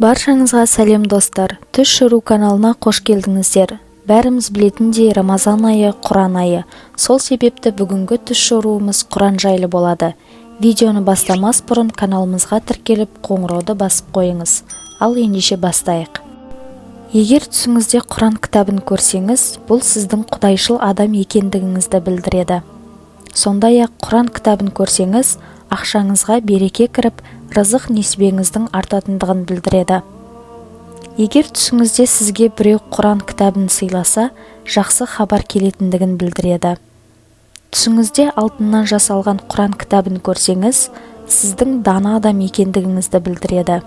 Баршаңызға сәлем достар, Түс Шыру каналына қош келдіңіздер. Бәріміз білетіндей Рамазан айы Құран айы. Сол себепті бүгінгі Түс Шыруымыз Құран жайлы болады. Видеоны бастамас бұрын каналымызға тіркеліп қоңырауды басып қойыңыз. Ал ендеше бастайық. Егер түсіңізде Құран кітабын көрсеңіз, бұл сіздің құдайшыл адам екендігіңізді білдіреді. Сондай-ақ Құран кітабын көрсеңіз, ақшаңызға береке кіріп, рызық несібеңіздің артатындығын білдіреді. Егер түсіңізде сізге біреу Құран кітабын сыйласа, жақсы хабар келетіндігін білдіреді. Түсіңізде алтыннан жасалған Құран кітабын көрсеңіз, сіздің дана адам екендігіңізді білдіреді.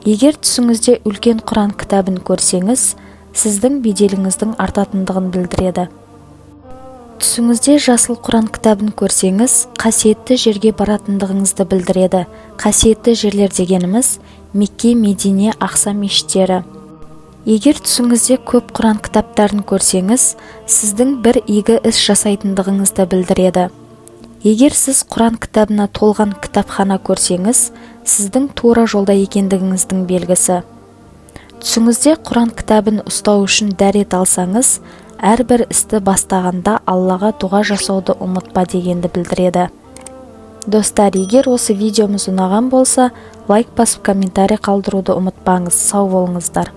Егер түсіңізде үлкен Құран кітабын көрсеңіз, сіздің беделіңіздің артатындығын білдіреді. Түсіңізде жасыл Құран кітабын көрсеңіз, қасиетті жерге баратындығыңызды білдіреді. Қасиетті жерлер дегеніміз Мекке, Медине, Ақса мешіттері. Егер түсіңізде көп Құран кітаптарын көрсеңіз, сіздің бір игі іс жасайтындығыңызды білдіреді. Егер сіз Құран кітабына толған кітапхана көрсеңіз, сіздің тура жолда екендігіңіздің белгісі. Түсіңізде Құран кітабын ұстау үшін дәрет алсаңыз, әрбір істі бастағанда Аллаға дұға жасауды ұмытпа дегенді білдіреді. Достар, егер осы видеомыз ұнаған болса, лайк басып комментарий қалдыруды ұмытпаңыз. Сау болыңыздар.